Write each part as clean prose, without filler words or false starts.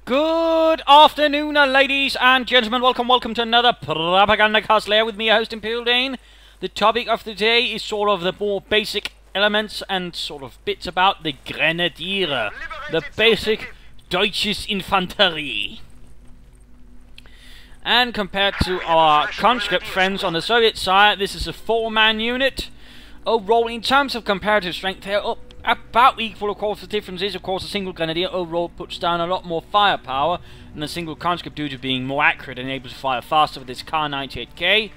Good afternoon, ladies and gentlemen. Welcome to another Propagandacast. Lehr with me, your host, Imperial Dane. The topic of the day is sort of the more basic elements and sort of bits about the Grenadier, the basic Deutsches Infanterie. And compared to our conscript friends on the Soviet side, this is a 4-man unit. Overall, in terms of comparative strength, they're up about equal. Of course, the difference is, of course, a single Grenadier overall puts down a lot more firepower than a single conscript due to being more accurate and able to fire faster with its Kar-98K.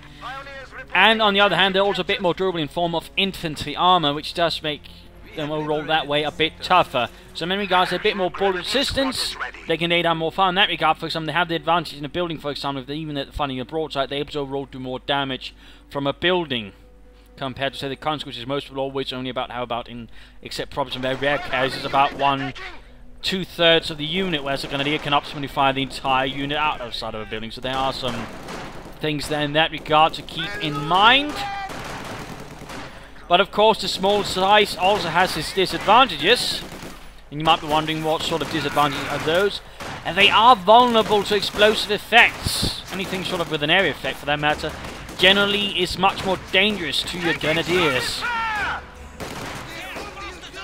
And on the other hand, they're also a bit more durable in form of infantry armor, which does make them overall that way a bit tougher. So in many regards, they're a bit more bullet resistance. They can lay down more fire in that regard. For example, they have the advantage in a building, for example, if they're even firing a broadside, they're able to overall do more damage from a building, compared to, say, the conscript, which is most people always only about, except probably some very rare cases, about 1/2 of the unit, whereas the Grenadier can optimally fire the entire unit outside of a building. So there are some things there in that regard to keep in mind. But of course, the small size also has its disadvantages. And you might be wondering what sort of disadvantages are those. And they are vulnerable to explosive effects. Anything sort of with an area effect, for that matter, generally is much more dangerous to your Grenadiers.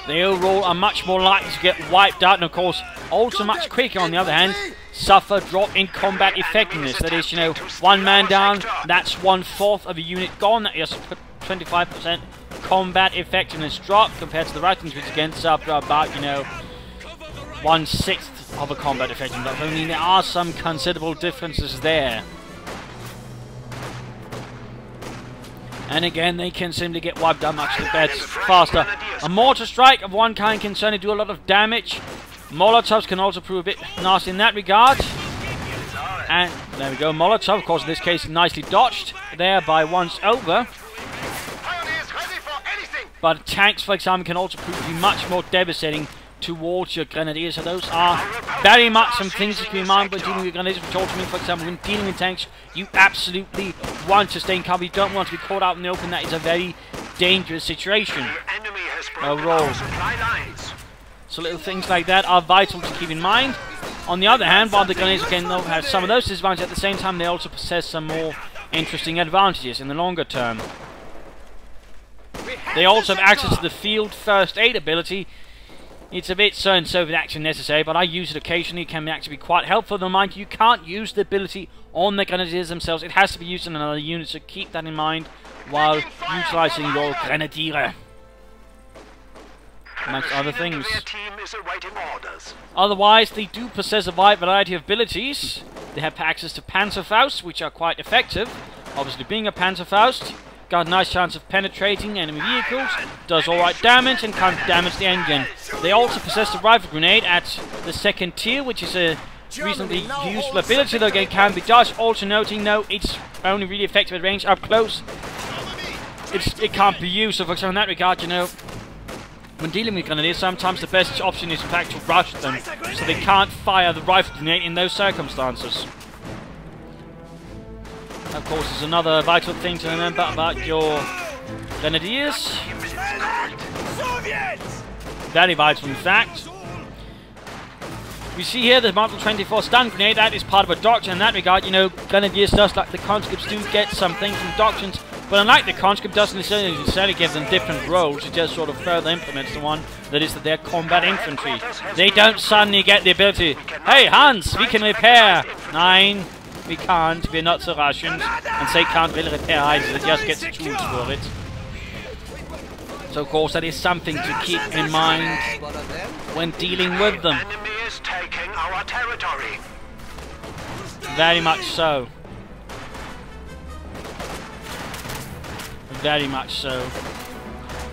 They overall are much more likely to get wiped out, and of course also much quicker, on the other hand, suffer drop in combat effectiveness. That is, one man down, that's 1/4 of a unit gone. That is 25% combat effectiveness drop compared to the right infantry, which again suffer about 1/6 of a combat effectiveness. I mean, there are some considerable differences there. And again, they can simply get wiped out much faster. A mortar strike of one kind can certainly do a lot of damage. Molotovs can also prove a bit nasty in that regard. And there we go, Molotov, of course, in this case, nicely dodged there by once over. But tanks, for example, can also prove to be much more devastating towards your Grenadiers. So those are very much some things to keep in mind when dealing with Grenadiers, which also means, for example, when dealing with tanks, you absolutely want to stay in cover. You don't want to be caught out in the open. That is a very dangerous situation overall. So little things like that are vital to keep in mind. On the other hand, while the Grenadiers again have some of those disadvantages, at the same time they also possess some more interesting advantages in the longer term. They also have access to the field first aid ability. It's a bit so and so with action necessary, but I use it occasionally. It can actually be quite helpful. Though, mind you, can't use the ability on the Grenadiers themselves. It has to be used in another unit, so keep that in mind while utilising your Grenadier, amongst other things. Otherwise, they do possess a wide variety of abilities. They have access to Panzerfaust, which are quite effective. Obviously, being a Panzerfaust, got a nice chance of penetrating enemy vehicles, does alright damage, and can't damage the engine. They also possess the rifle grenade at the 2nd tier, which is a reasonably useful ability, though again can be dodged. Also noting, no, it's only really effective at range. Up close, it can't be used. So for example, in that regard, when dealing with Grenadiers, sometimes the best option is in fact to rush them, so they can't fire the rifle grenade in those circumstances. Of course, there's another vital thing to remember about your Grenadiers. Very vital, in fact. We see here the Model 24 stun grenade. That is part of a doctrine. In that regard, Grenadiers, just like the conscripts, do get some things from doctrines. But unlike the conscript, doesn't necessarily give them different roles. It just sort of further implements the one that is that they're combat infantry. They don't suddenly get the ability, hey Hans, we can repair. Nine. We can't, we're not so Russians, and they can't really repair either, they just get the tools for it. So of course that is something to keep in mind when dealing with them. Very much so. Very much so.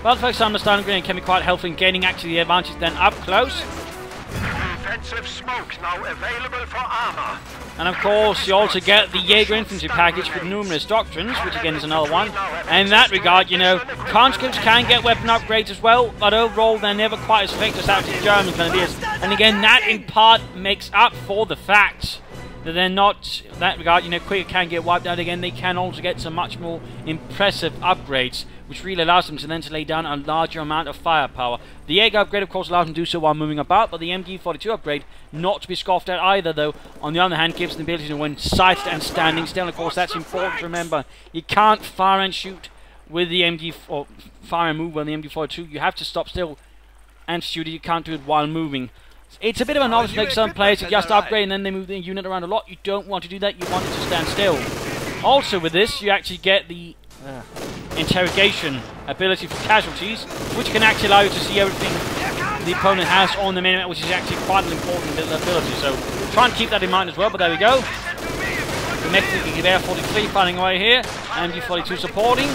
But for example, the stun grenade can be quite helpful in gaining actually the advantage then up close. Defensive smoke now available for armor. And of course, you also get the Jaeger infantry package with numerous doctrines, which again is another one. And in that regard, conscripts can get weapon upgrades as well, but overall they're never quite as effective as that of the German Grenadiers. And again, that in part makes up for the fact that they're not, in that regard, quicker can get wiped out again. They can also get some much more impressive upgrades which really allows them to then lay down a larger amount of firepower. The Jaeger upgrade, of course, allows them to do so while moving about, but the MG42 upgrade, not to be scoffed at either, though, on the other hand, gives them the ability to when sighted and standing still. Of course, that's important to remember. You can't fire and shoot with the or fire and move with the MG42. You have to stop still and shoot it. You can't do it while moving. It's a bit of a novice mistake. Some players who just upgrade and then they move the unit around a lot. You don't want to do that. You want it to stand still. Also with this, you actually get the interrogation ability for casualties, which can actually allow you to see everything the opponent has on the minimap, which is actually quite an important little ability. So try and keep that in mind as well, but there we go. The Mexican Lehr 43 fighting away here, MG42 supporting.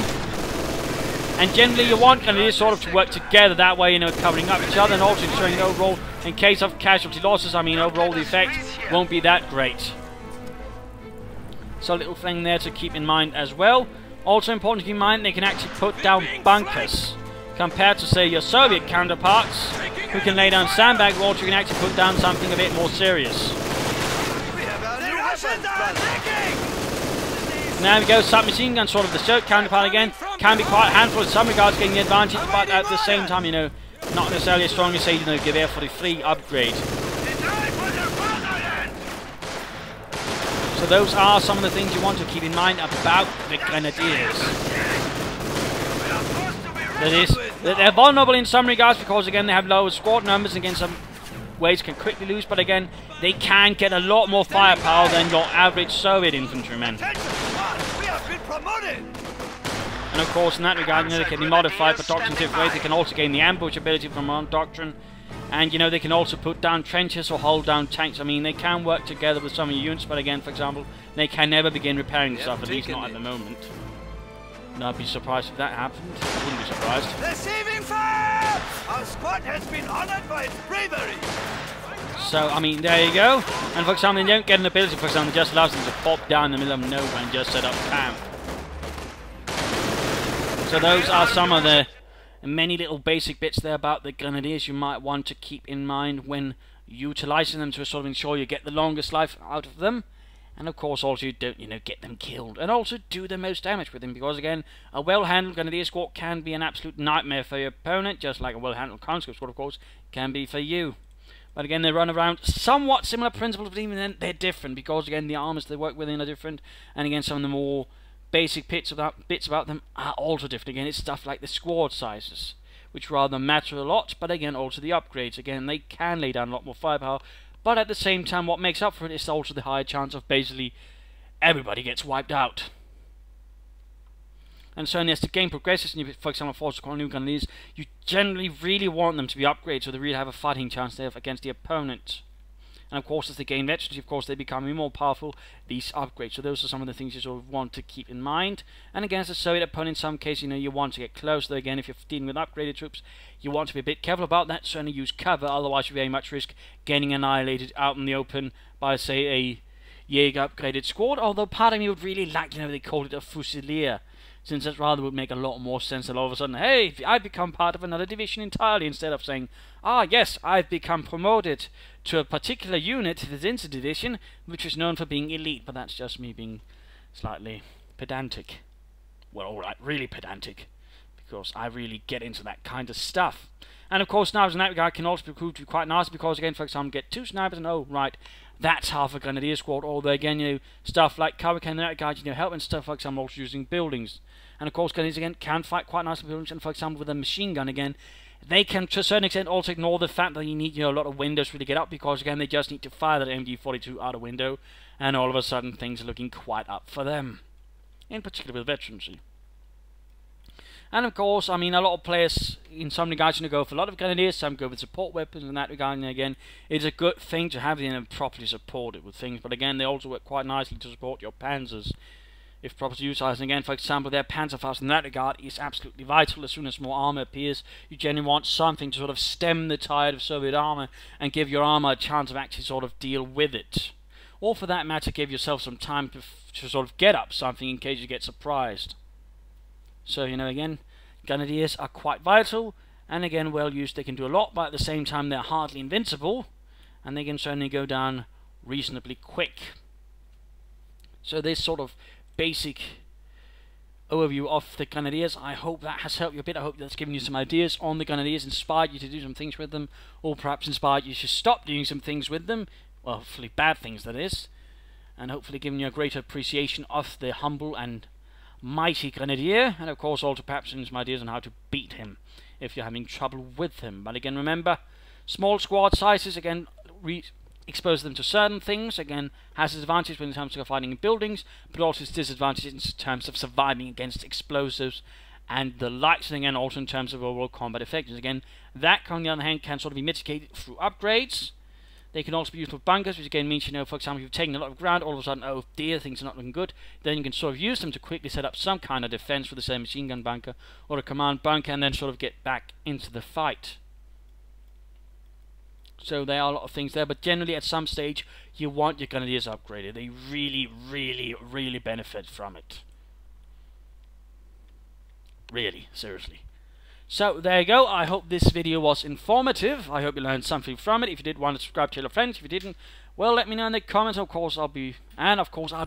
And generally you want Grenadiers sort of to work together, that way, you know, covering up each other and also ensuring overall, in case of casualty losses, I mean overall the effect won't be that great. So a little thing there to keep in mind as well. Also important to keep in mind, they can actually put down bunkers. Compared to, say, your Soviet counterparts, who can lay down sandbag walls, you can actually put down something a bit more serious. Now we go, submachine gun, sort of the Soviet counterpart again. Can be quite a handful in some regards, getting the advantage, but at the same time, you know, not necessarily as strong as, say, you know, Lehr 43 upgrade. So those are some of the things you want to keep in mind about the Grenadiers. That is, that they're vulnerable in some regards because, again, they have lower squad numbers, and again, some ways can quickly lose, but again, they can get a lot more firepower than your average Soviet infantrymen. And of course, in that regard, you know, they can be modified for doctrine in different ways. They can also gain the ambush ability from one doctrine, and you know, they can also put down trenches or hold down tanks. I mean, they can work together with some of your units, but again, for example, they can never begin repairing stuff, at least not at the moment. And I'd be surprised if that happened. I wouldn't be surprised. Receiving fire! Our squad has been honored by its bravery. So, I mean, there you go. And for example, they don't get an ability, for example, that just allows them to pop down in the middle of nowhere and just set up camp. So those are some of the many little basic bits there about the Grenadiers you might want to keep in mind when utilising them to sort of ensure you get the longest life out of them. And of course also you don't, you know, get them killed. And also do the most damage with them, because again, a well-handled Grenadier squad can be an absolute nightmare for your opponent, just like a well-handled conscript squad, of course, can be for you. But again, they run around somewhat similar principles, but even then they're different, because again, the armors they work within are different, and again, some of the more basic bits about them are also different. Again, it's stuff like the squad sizes, which rather matter a lot, but again, also the upgrades. Again, they can lay down a lot more firepower, but at the same time, what makes up for it is also the higher chance of basically everybody gets wiped out. And so as the game progresses, and you, for example, force a new Grenadiers, you generally really want them to be upgraded so they really have a fighting chance there against the opponent. And of course, as they gain veterans, of course, they become more powerful, these upgrades. So those are some of the things you sort of want to keep in mind. And against the Soviet opponent, in some cases, you know, you want to get close. Though again, if you're dealing with upgraded troops, you want to be a bit careful about that. Certainly use cover, otherwise you very much risk getting annihilated out in the open by, say, a Jaeger upgraded squad. Although part of me would really like, you know, they called it a Fusilier, since that rather would make a lot more sense than all of a sudden, hey, I've become part of another division entirely, instead of saying, ah, yes, I've become promoted to a particular unit within the division, which is known for being elite. But that's just me being slightly pedantic. Well, alright, really pedantic, because I really get into that kind of stuff. And of course, snipers in that regard can also prove to be quite nice, because again, for example, get 2 snipers and, oh, right, that's half a Grenadier squad. Although again, you know, stuff like cover can in that regard, you know, help and stuff like some also using buildings. And of course, Grenadiers again can fight quite nicely with buildings, and for example, with a machine gun again, they can to a certain extent also ignore the fact that you need, you know, a lot of windows to really get up, because again, they just need to fire that MG42 out a window, and all of a sudden things are looking quite up for them. In particular with veterancy. And of course, I mean, a lot of players in some regards, you know, go for a lot of Grenadiers, some go with support weapons in that regard, and again, it's a good thing to have them properly supported with things, but again, they also work quite nicely to support your panzers, if properly utilised. And again, for example, their Panzerfaust in that regard is absolutely vital. As soon as more armour appears, you generally want something to sort of stem the tide of Soviet armour and give your armour a chance of actually sort of deal with it. Or for that matter, give yourself some time to sort of get up something in case you get surprised. So, you know, again, Grenadiers are quite vital, and again, well used, they can do a lot, but at the same time, they're hardly invincible, and they can certainly go down reasonably quick. So this sort of basic overview of the Grenadiers. I hope that has helped you a bit. I hope that's given you some ideas on the Grenadiers, inspired you to do some things with them, or perhaps inspired you to stop doing some things with them. Well, hopefully bad things, that is. And hopefully given you a greater appreciation of the humble and mighty Grenadier, and of course also perhaps some ideas on how to beat him if you're having trouble with him. But again, remember, small squad sizes, again, expose them to certain things, again, has its advantages when it comes to fighting in buildings, but also its disadvantages in terms of surviving against explosives and the likes, and again, also in terms of overall combat effectiveness. Again, that, on the other hand, can sort of be mitigated through upgrades. They can also be used for bunkers, which again means, you know, for example, if you've taken a lot of ground, all of a sudden, oh dear, things are not looking good, then you can sort of use them to quickly set up some kind of defense with, say, a machine gun bunker or a command bunker, and then sort of get back into the fight. So there are a lot of things there, but generally at some stage you want your Grenadiers upgraded. They really, really, really benefit from it. Really, seriously. So there you go. I hope this video was informative. I hope you learned something from it. If you did, want to subscribe, tell your friends. If you didn't, well, let me know in the comments. Of course, I'll be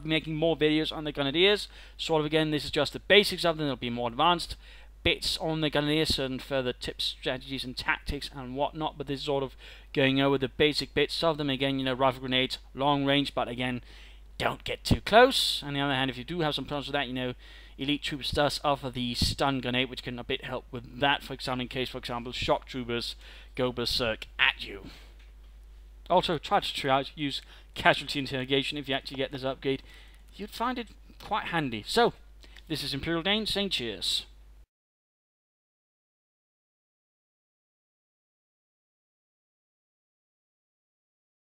making more videos on the Grenadiers. Sort of, again, this is just the basics of them. There'll be more advanced bits on the Grenadiers and further tips, strategies, and tactics and whatnot. But this is sort of going over the basic bits of them. Again, you know, rifle grenades, long range, but again, don't get too close. On the other hand, if you do have some problems with that, you know, elite troopers does offer the stun grenade, which can a bit help with that, for example, in case, for example, shock troopers go berserk at you. Also, try to use casualty interrogation if you actually get this upgrade. You'd find it quite handy. So, this is Imperial Dane saying cheers.